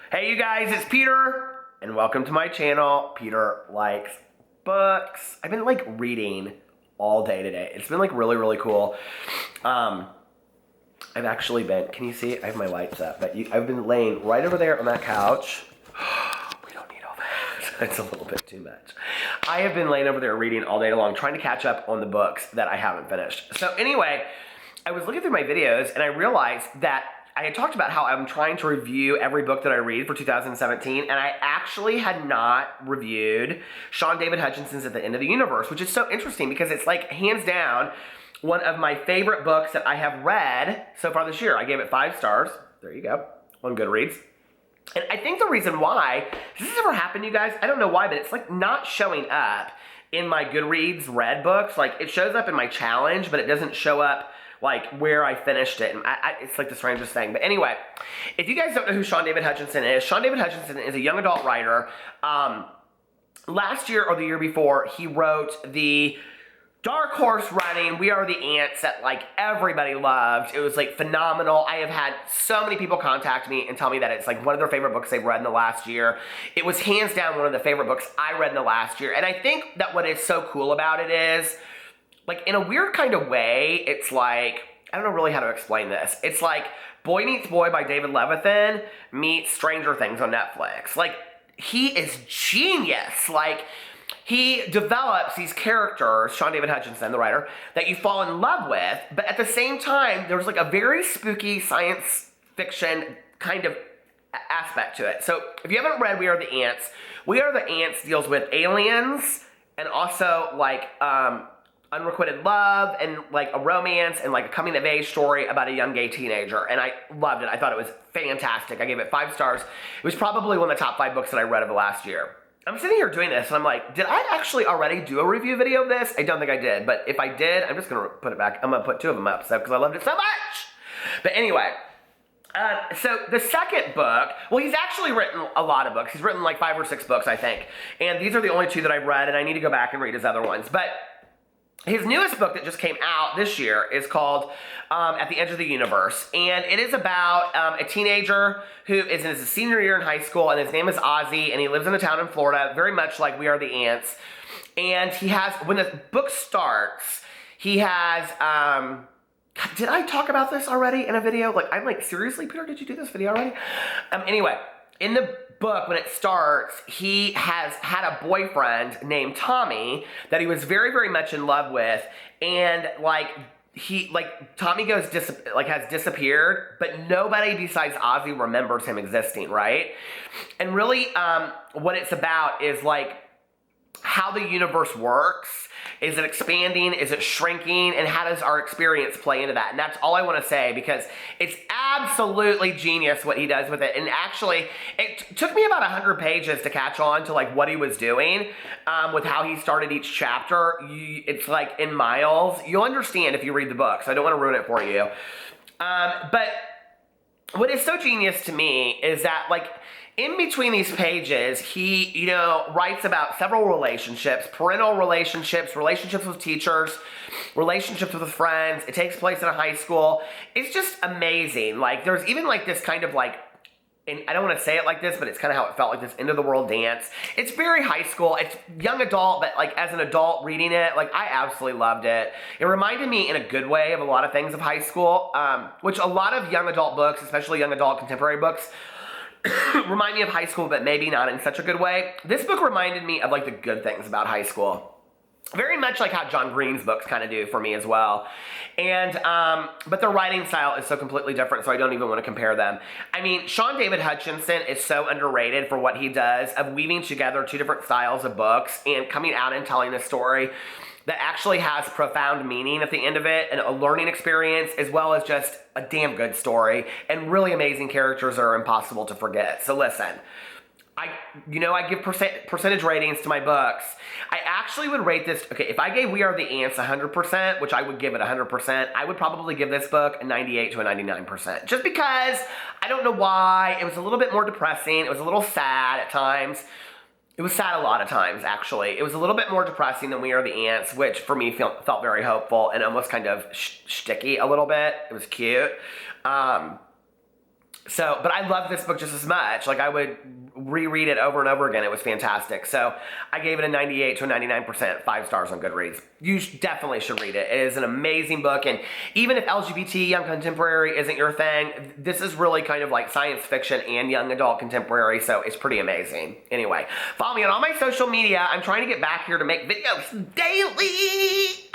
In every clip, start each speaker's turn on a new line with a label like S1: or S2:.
S1: Hey you guys, it's Peter, and welcome to my channel, Peter Likes Books. I've been reading all day today. It's been really cool. I've actually been, can you see? I have my lights up, but I've been laying right over there on that couch. We don't need all that. It's a little bit too much. I have been laying over there reading all day long, trying to catch up on the books that I haven't finished. So anyway, I was looking through my videos and I realized that I had talked about how I'm trying to review every book that I read for 2017, and I actually had not reviewed Sean David Hutchinson's At the End of the Universe, which is so interesting because it's hands down one of my favorite books that I have read so far this year. I gave it 5 stars. There you go, on Goodreads. And I think the reason why, has this ever happened to you guys? I don't know why, but it's not showing up in my Goodreads read books. It shows up in my challenge, but it doesn't show up where I finished it. And it's the strangest thing. But anyway, if you guys don't know who Sean David Hutchinson is a young adult writer. Last year or the year before, he wrote the dark horse running We Are the Ants that everybody loved. It was phenomenal. I have had so many people contact me and tell me that it's one of their favorite books they've read in the last year. It was hands down one of the favorite books I read in the last year. And I think that what is so cool about it is, in a weird kind of way, it's I don't know really how to explain this. It's Boy Meets Boy by David Levithan meets Stranger Things on Netflix. He is genius. He develops these characters, Sean David Hutchinson, the writer, that you fall in love with, but at the same time, there's a very spooky science fiction kind of aspect to it. So if you haven't read We Are the Ants, We Are the Ants deals with aliens and also unrequited love and a romance and a coming of age story about a young gay teenager. And I loved it. I thought it was fantastic. I gave it 5 stars. It was probably one of the top 5 books that I read of the last year. I'm sitting here doing this and I'm did I actually already do a review video of this? I don't think I did, but if I did, I'm just gonna put it back. I'm gonna put 2 of them up because I loved it so much. But anyway, so the second book, well, he's actually written a lot of books. He's written 5 or 6 books, I think. And these are the only 2 that I've read, and I need to go back and read his other ones. But his newest book that just came out this year is called At the Edge of the Universe. And it is about a teenager who is in his senior year in high school, and his name is Ozzy, and he lives in a town in Florida, very much like We Are the Ants. And he has, when the book starts, he has, did I talk about this already in a video? I'm seriously, Peter, did you do this video already? Anyway, in the book, when it starts, he has had a boyfriend named Tommy that he was very much in love with, and Tommy goes has disappeared, but nobody besides Ozzy remembers him existing, right? And really what it's about is how the universe works. Is it expanding? Is it shrinking? And how does our experience play into that? And that's all I want to say, because it's absolutely genius what he does with it. And actually, it took me about 100 pages to catch on to what he was doing with how he started each chapter. It's in miles. You'll understand if you read the book, so I don't want to ruin it for you. But what is so genius to me is that in between these pages, he, writes about several relationships, parental relationships, relationships with teachers, relationships with friends. It takes place in a high school. It's just amazing. There's even this kind of and I don't want to say it like this, but it's kind of how it felt, this end of the world dance. It's very high school. It's young adult, but as an adult reading it, I absolutely loved it. It reminded me in a good way of a lot of things of high school, which a lot of young adult books, especially young adult contemporary books, remind me of high school, but maybe not in such a good way. This book reminded me of the good things about high school. Very much how John Green's books kind of do for me as well. And, but the writing style is so completely different, so I don't even want to compare them. I mean, Sean David Hutchinson is so underrated for what he does of weaving together 2 different styles of books and coming out and telling a story that actually has profound meaning at the end of it, and a learning experience, as well as just a damn good story, and really amazing characters that are impossible to forget. So listen, I give percentage ratings to my books. I actually would rate this, okay, if I gave We Are the Ants 100%, which I would give it 100%, I would probably give this book a 98 to a 99%. Just because, I don't know why, it was a little bit more depressing, it was a little sad at times. It was sad a lot of times, actually. It was a little bit more depressing than We Are the Ants, which for me felt very hopeful and almost kind of shticky a little bit. It was cute. So, but I love this book just as much. Like, I would reread it over and over again. It was fantastic. So, I gave it a 98 to a 99%, 5 stars on Goodreads. You definitely should read it. It is an amazing book. And even if LGBT young contemporary isn't your thing, this is really kind of like science fiction and young adult contemporary. So, it's pretty amazing. Anyway, follow me on all my social media. I'm trying to get back here to make videos daily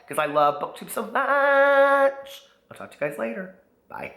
S1: because I love BookTube so much. I'll talk to you guys later. Bye.